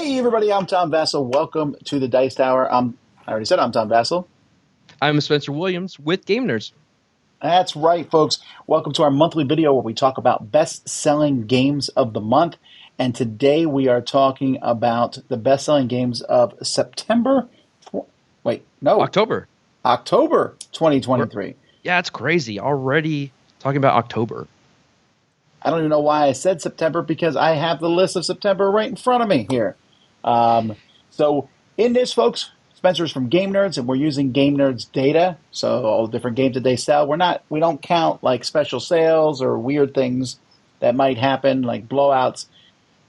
Hey everybody, I'm Tom Vasel. Welcome to the Dice Tower. I already said I'm Tom Vasel. I'm Spencer Williams with GameNerdz. That's right, folks. Welcome to our monthly video where we talk about best-selling games of the month. And today we are talking about the best-selling games of September. Wait, no, October. October We're, 2023. yeah, it's crazy. Already talking about October. I don't even know why I said September because I have the list of September right in front of me here. So in this, folks, Spencer's from GameNerdz, and we're using GameNerdz data. So all the different games that they sell, we don't count like special sales or weird things that might happen, like blowouts.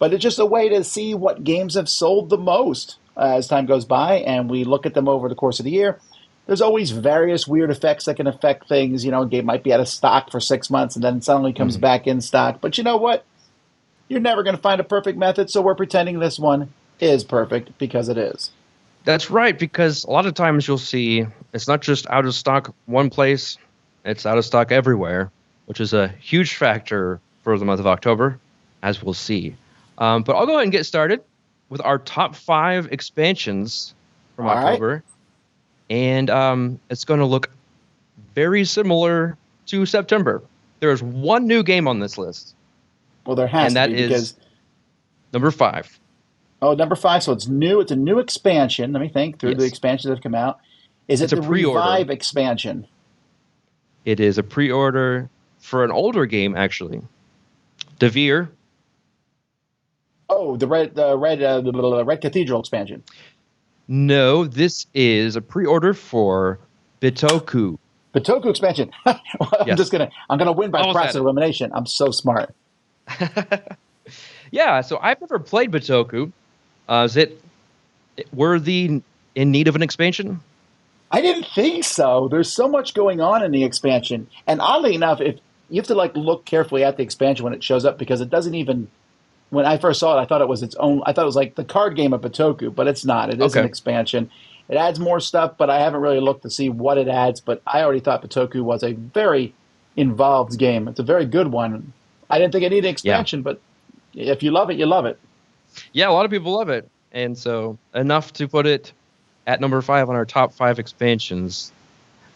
But it's just a way to see what games have sold the most as time goes by, and we look at them over the course of the year. There's always various weird effects that can affect things. You know, a game might be out of stock for 6 months and then suddenly comes back in stock. But you know what? You're never going to find a perfect method, so we're pretending this one is perfect because it is. That's right, because a lot of times you'll see it's not just out of stock one place, it's out of stock everywhere, which is a huge factor for the month of October, as we'll see. But I'll go ahead and get started with our top 5 expansions from All right. October. And it's going to look very similar to September. There is one new game on this list, Well, there has and to that be is because number 5. number 5. So it's new. It's a new expansion. Let me think through the Yes, expansions that have come out. Is it it's a the pre-order. Revive expansion? It is a pre-order for an older game, actually. Devere. Oh, the Red Cathedral expansion. No, this is a pre-order for Bitoku. Bitoku expansion. Well, Yes, I'm gonna win by almost process had of elimination. I'm so smart. it. Yeah, so I've never played Bitoku. Is it worthy in need of an expansion? I didn't think so. There's so much going on in the expansion, and oddly enough, if you have to like look carefully at the expansion when it shows up because it doesn't even. When I first saw it, I thought it was its own. I thought it was like the card game of Bitoku, but it's not. It is an Okay. expansion. It adds more stuff, but I haven't really looked to see what it adds. But I already thought Bitoku was a very involved game. It's a very good one. I didn't think it needed an Yeah. expansion, but if you love it, you love it. Yeah, a lot of people love it. And so enough to put it at number 5 on our top 5 expansions.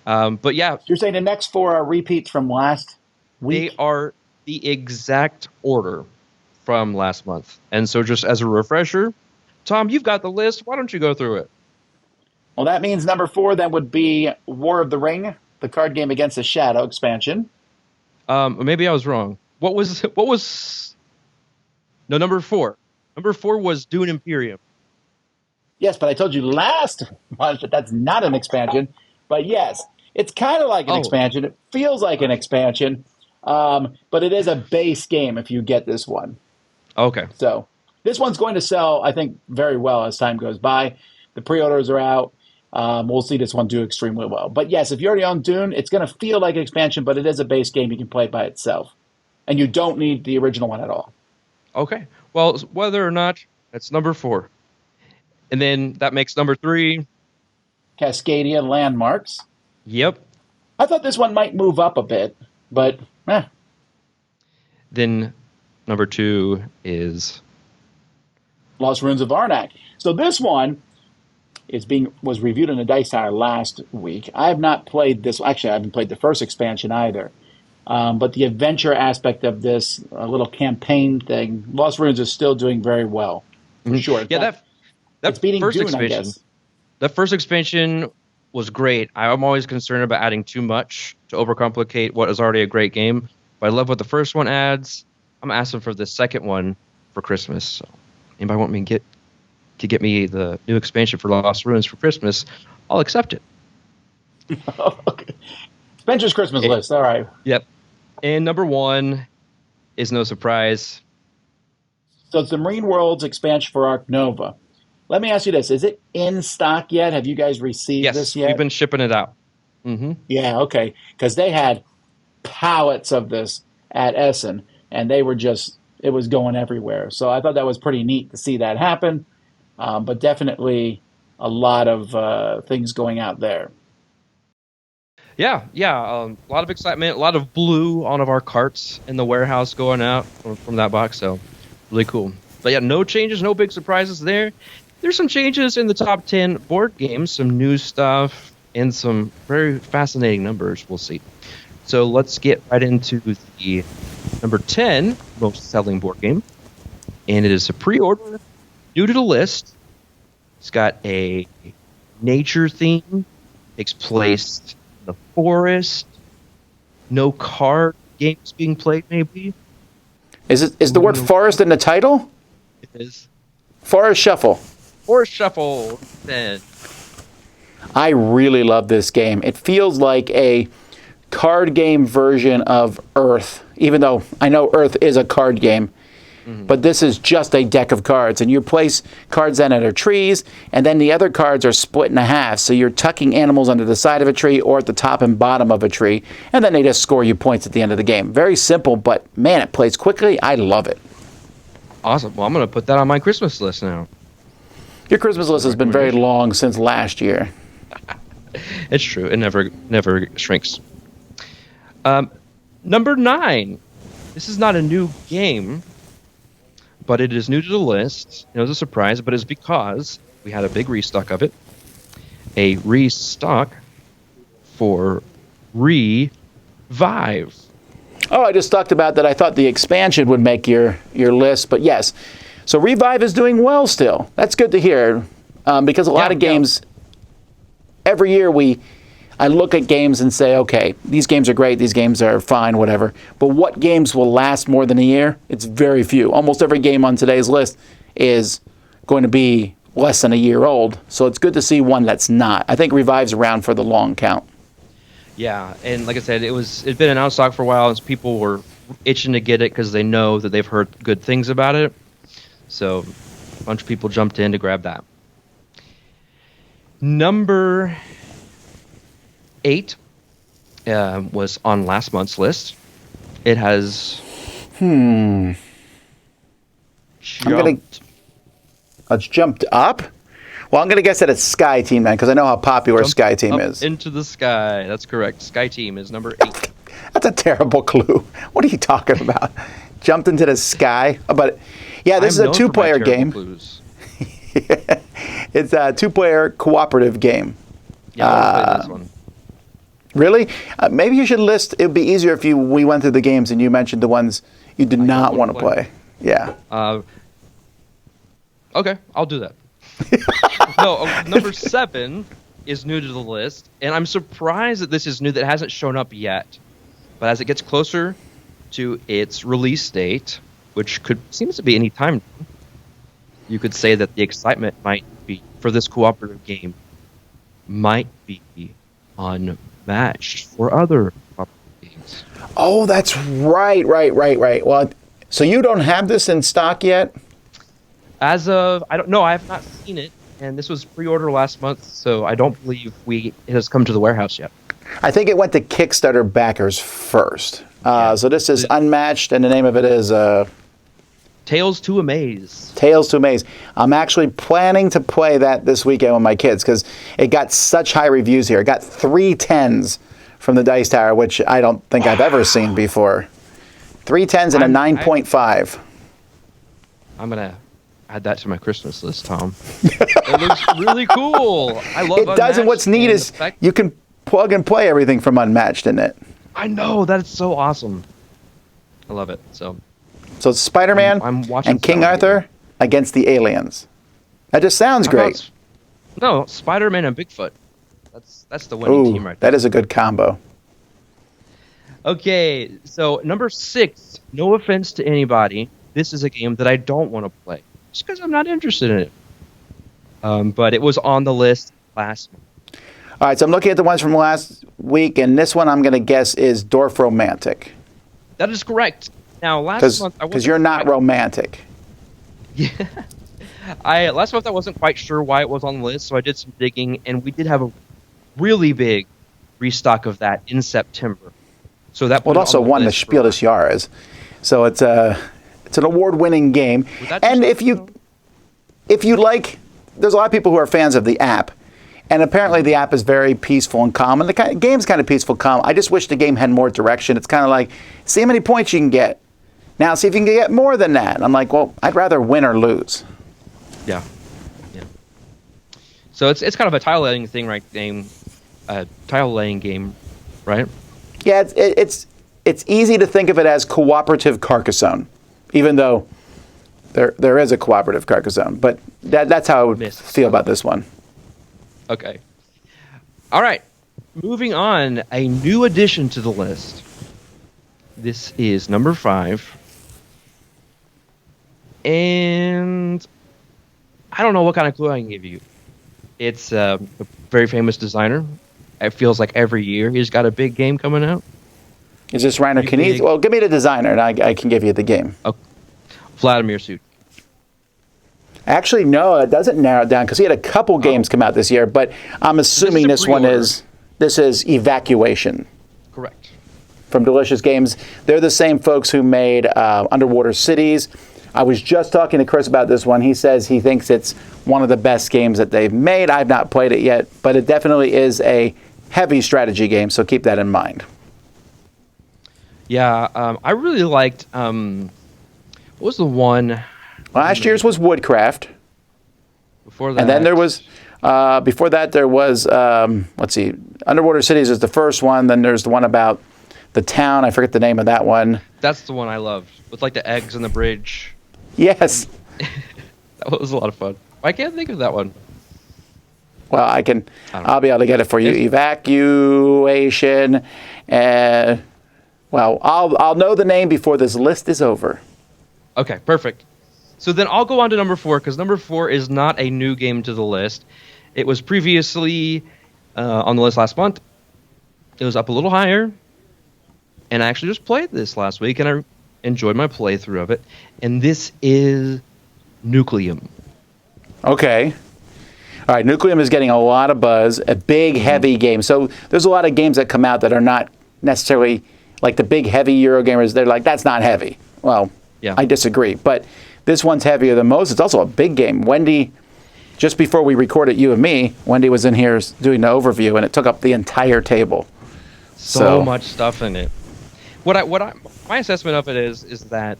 But yeah, You're saying the next four are repeats from last they week? are the exact order from last month. And so just as a refresher, Tom, you've got the list. Why don't you go through it? Well, that means number four then would be War of the Ring, the card game against the Shadow expansion. Maybe I was wrong. What was no, number 4. Number 4 was Dune Imperium. Yes, but I told you last month that that's not an expansion. But yes, it's kind of like an Oh, expansion. It feels like an okay. expansion, but it is a base game if you get this one. Okay. So this one's going to sell, I think, very well as time goes by. The pre-orders are out. We'll see this one do extremely well. But yes, if you already own Dune, it's going to feel like an expansion, but it is a base game you can play by itself. And you don't need the original one at all. Okay. Well, whether or not, that's number 4. And then that makes number 3. Cascadia Landmarks. Yep. I thought this one might move up a bit, but Then number 2 is Lost Ruins of Arnak. So this one was reviewed in the Dice Tower last week. I have not played this. Actually, I haven't played the first expansion either. But the adventure aspect of this little campaign thing, Lost Ruins is still doing very well, for sure. yeah, It's that beating first Dune, I expansion. guess. That first expansion was great. I'm always concerned about adding too much to overcomplicate what is already a great game. But I love what the first one adds. I'm asking for the second one for Christmas. So anybody want me to get me the new expansion for Lost Ruins for Christmas, I'll accept it. Okay. Spencer's Christmas Eh, list. All right. Yep. And number 1 is no surprise. So it's the Marine Worlds expansion for Ark Nova. Let me ask you this. Is it in stock yet? Have you guys received this Yes, we've yet? been shipping it out. Yeah, okay. Because they had pallets of this at Essen, and it was going everywhere. So I thought that was pretty neat to see that happen. But definitely a lot of things going out there. Yeah. A lot of excitement, a lot of blue on of our carts in the warehouse going out from that box. So really cool. But yeah, no changes, no big surprises there. There's some changes in the top 10 board games, some new stuff, and some very fascinating numbers. We'll see. So let's get right into the number 10 most selling board game. And it is a pre-order, new to the list. It's got a nature theme, takes place in the forest, no card games being played, maybe. Is the word forest in the title? It is. Forest Shuffle. Forest Shuffle, then. I really love this game. It feels like a card game version of Earth, even though I know Earth is a card game. But this is just a deck of cards, and you place cards in under trees, and then the other cards are split in half. So you're tucking animals under the side of a tree or at the top and bottom of a tree, and then they just score you points at the end of the game. Very simple, but man, it plays quickly. I love it. Awesome. Well, I'm going to put that on my Christmas list now. Your Christmas list has been very long since last year. It's true. It never shrinks. Number 9. This is not a new game, but it is new to the list. It was a surprise, but it's because we had a big restock of it. A restock for Revive. Oh, I just talked about that. I thought the expansion would make your list, but yes. So Revive is doing well still. That's good to hear, because a lot of games, every year I look at games and say, okay, these games are great, these games are fine, whatever. But what games will last more than a year? It's very few. Almost every game on today's list is going to be less than a year old. So it's good to see one that's not. I think Revive's around for the long count. Yeah, and like I said, it'd been an out of stock for a while, and people were itching to get it because they know that they've heard good things about it. So a bunch of people jumped in to grab that. Number 8 was on last month's list. It has It's jumped up? Well, I'm going to guess that it's Sky Team then, because I know how popular Sky Team is. Into the sky. That's correct. Sky Team is number 8. That's a terrible clue. What are you talking about? Jumped into the sky? But yeah, this is a two-player game. It's a two-player cooperative game. Yeah, I'll play this one. Really? Maybe you should list. It would be easier if we went through the games and you mentioned the ones you did not want to play. Yeah. Okay, I'll do that. No, number 7 is new to the list, and I'm surprised that this is new, that hasn't shown up yet. But as it gets closer to its release date, which seems to be any time, you could say that the excitement might be for this cooperative game might be unmatched for other cooperative games. Oh, that's right. Well, so you don't have this in stock yet? As of, I don't know, I have not seen it, and this was pre-order last month, so I don't believe it has come to the warehouse yet. I think it went to Kickstarter backers first. So this is Unmatched, and the name of it is Tales to Amaze. Tales to Amaze. I'm actually planning to play that this weekend with my kids because it got such high reviews here. It got 3 10s from the Dice Tower, which I don't think I've ever seen before. 3 10s and a 9.5. I'm going to add that to my Christmas list, Tom. It looks really cool. I love it. It does, and what's neat is you can plug and play everything from Unmatched in it. I know, that's so awesome. I love it. So it's Spider-Man and King Arthur against the aliens. That just sounds great. No, Spider-Man and Bigfoot. That's the winning team right there. That is a good combo. Okay, so number 6, no offense to anybody, this is a game that I don't want to play. Just because I'm not interested in it. But it was on the list last month. All right, so I'm looking at the ones from last week, and this one I'm going to guess is Dwarf Romantic. That is correct. Now, last month... Because you're not romantic. Yeah. Last month I wasn't quite sure why it was on the list, so I did some digging, and we did have a really big restock of that in September. So that it also won the Spiel des Jahres. So it's an award-winning game. And if you like, there's a lot of people who are fans of the app. And apparently the app is very peaceful and calm. And the game's kind of peaceful, calm. I just wish the game had more direction. It's kind of like, see how many points you can get. Now see if you can get more than that. And I'm like, well, I'd rather win or lose. Yeah. So it's kind of a tile laying thing, right? Tile laying game, right? Yeah, it's easy to think of it as cooperative Carcassonne, even though there is a cooperative Carcassonne. But that's how I would feel about this one. Okay. All right. Moving on, a new addition to the list. This is number 5. And I don't know what kind of clue I can give you. It's a very famous designer. It feels like every year he's got a big game coming out. Is this Reiner Knizia? Well, give me the designer, and I can give you the game. Oh, Vladimir Suit. Actually, no, it doesn't narrow it down because he had a couple games come out this year. But I'm assuming this is Evacuation. Correct. From Delicious Games. They're the same folks who made Underwater Cities. I was just talking to Chris about this one. He says he thinks it's one of the best games that they've made. I've not played it yet, but it definitely is a heavy strategy game, so keep that in mind. Yeah, I really liked, what was the one? Last year's was Woodcraft. Before that. And then there was, before that there was, let's see, Underwater Cities is the first one. Then there's the one about the town. I forget the name of that one. That's the one I loved, with like the eggs in the bridge. Yes. That was a lot of fun. I can't think of that one. Well, I'll be able to get it for you. Evacuation. Well, I'll know the name before this list is over. Okay, perfect. So then I'll go on to number 4, because number 4 is not a new game to the list. It was previously on the list last month. It was up a little higher. And I actually just played this last week, and I enjoyed my playthrough of it. And this is Nucleum. Okay. All right, Nucleum is getting a lot of buzz, a big, heavy game. So there's a lot of games that come out that are not necessarily like the big, heavy Eurogamers. They're like, that's not heavy. Well, yeah. I disagree. But this one's heavier than most. It's also a big game. Wendy, just before we recorded you and me, Wendy was in here doing the overview, and it took up the entire table. So much stuff in it. My assessment of it is that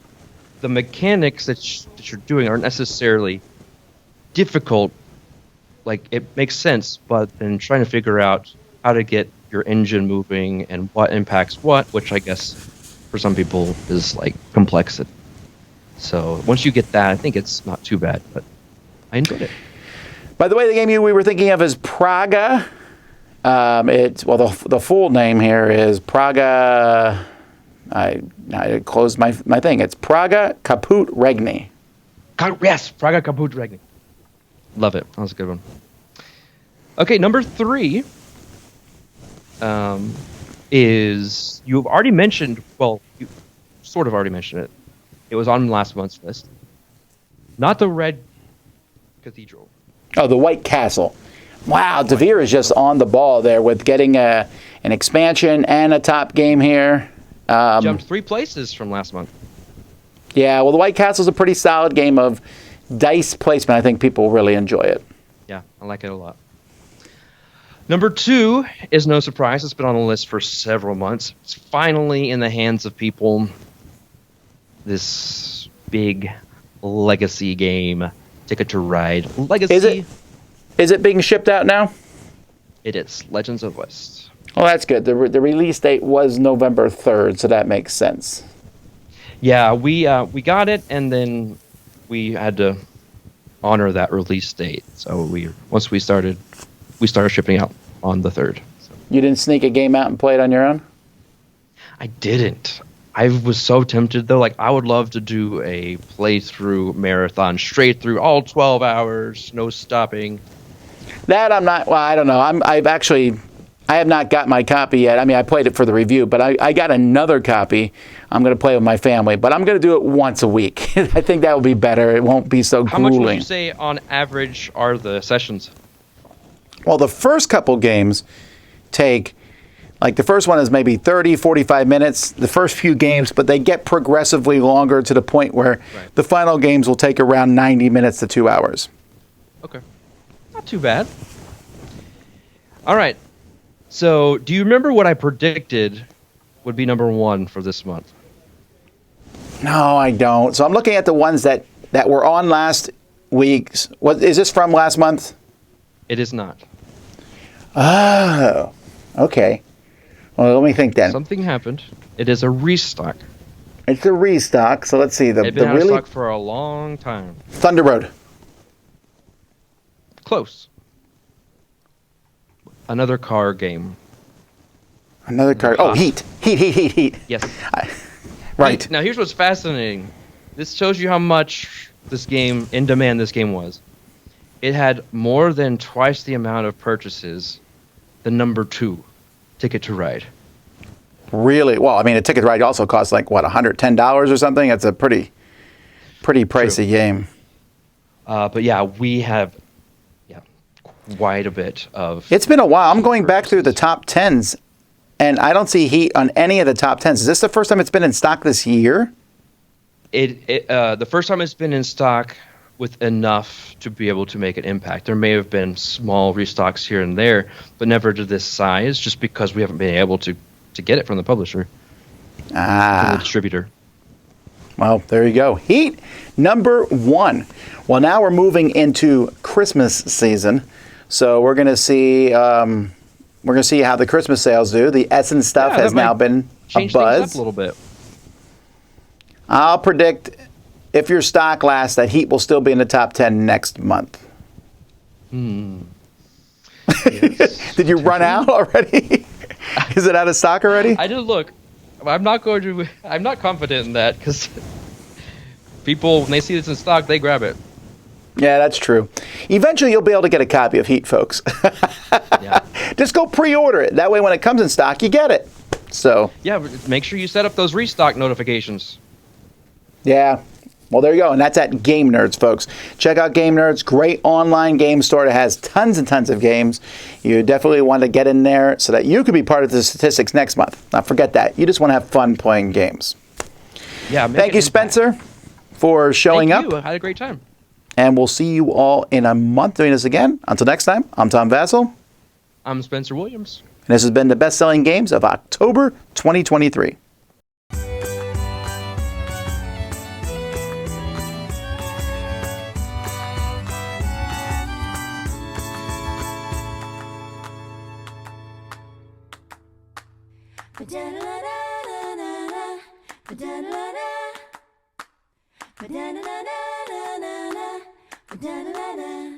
the mechanics that you're doing aren't necessarily difficult. Like, it makes sense, but then trying to figure out how to get your engine moving and what impacts what, which I guess for some people is like complex. So once you get that, I think it's not too bad, but I enjoyed it. By the way, the game we were thinking of is Praga. The full name here is Praga. I closed my thing. It's Praga Caput Regni. Yes, Praga Caput Regni. Love it. That was a good one. Okay, number 3 is, you've already mentioned, well, you sort of already mentioned it. It was on last month's list. Not the Red Cathedral. Oh, the White Castle. Wow, Devere is just on the ball there with getting an expansion and a top game here. Jumped 3 places from last month. Yeah, well, the White Castle is a pretty solid game of dice placement. I think people really enjoy it. Yeah, I like it a lot. Number 2 is no surprise. It's been on the list for several months. It's finally in the hands of people. This big legacy game, Ticket to Ride Legacy. Is it being shipped out now? It is. Legends of West. Well, that's good. The release date was November 3rd, so that makes sense. Yeah, we got it, and then we had to honor that release date. So once we started shipping out on the 3rd. So. You didn't sneak a game out and play it on your own? I didn't. I was so tempted, though. Like, I would love to do a playthrough marathon, straight through all 12 hours, no stopping. That I'm not. Well, I don't know. I have not got my copy yet. I mean, I played it for the review, but I got another copy. I'm going to play with my family, but I'm going to do it once a week. I think that will be better. It won't be so grueling. How much would you say, on average, are the sessions? Well, the first couple games take, like the first one is maybe 30, 45 minutes, the first few games, but they get progressively longer to the point where the final games will take around 90 minutes to 2 hours. Okay. Not too bad. All right. So, do you remember what I predicted would be number 1 for this month? No, I don't. So I'm looking at the ones that were on last week's. What is this from last month? It is not. Oh, okay. Well, let me think then. Something happened. It is a restock. It's a restock. So let's see. It's been out of stock for a long time. Thunder Road. Close. Another car game. Another car. Oh, Heat. Heat. Yes. Right. Now, here's what's fascinating. This shows you how much in demand this game was. It had more than twice the amount of purchases than number 2, Ticket to Ride. Really? Well, I mean, a Ticket to Ride also costs like, what, $110 or something? That's a pretty pricey game. But yeah, we have quite a bit of... It's been a while. I'm going back through the top 10s, and I don't see Heat on any of the top 10s. Is this the first time it's been in stock this year? The first time it's been in stock with enough to be able to make an impact. There may have been small restocks here and there, but never to this size, just because we haven't been able to get it from the publisher, from the distributor. Well, there you go. Heat number 1. Well, now we're moving into Christmas season, so we're going to see how the Christmas sales do. The Essence stuff has now been a buzz. Change things up a little bit. I'll predict, if your stock lasts, that Heat will still be in the top 10 next month. Yes. Did you run out already? Is it out of stock already? I did look. I'm not confident in that, because people, when they see this in stock, they grab it. Yeah, that's true. Eventually, you'll be able to get a copy of Heat, folks. Yeah. Just go pre-order it. That way, when it comes in stock, you get it. So. Yeah, make sure you set up those restock notifications. Yeah. Well, there you go. And that's at GameNerdz, folks. Check out GameNerdz. Great online game store that has tons and tons of games. You definitely want to get in there so that you could be part of the statistics next month. Not forget that. You just want to have fun playing games. Yeah. Thank you, Spencer, for showing up. Thank you. I had a great time. And we'll see you all in a month doing this again. Until next time, I'm Tom Vasel. I'm Spencer Williams. And this has been the best-selling games of October 2023. Ba-da-da-da-da-da-da-da. Ba-da-da-da-da-da-da.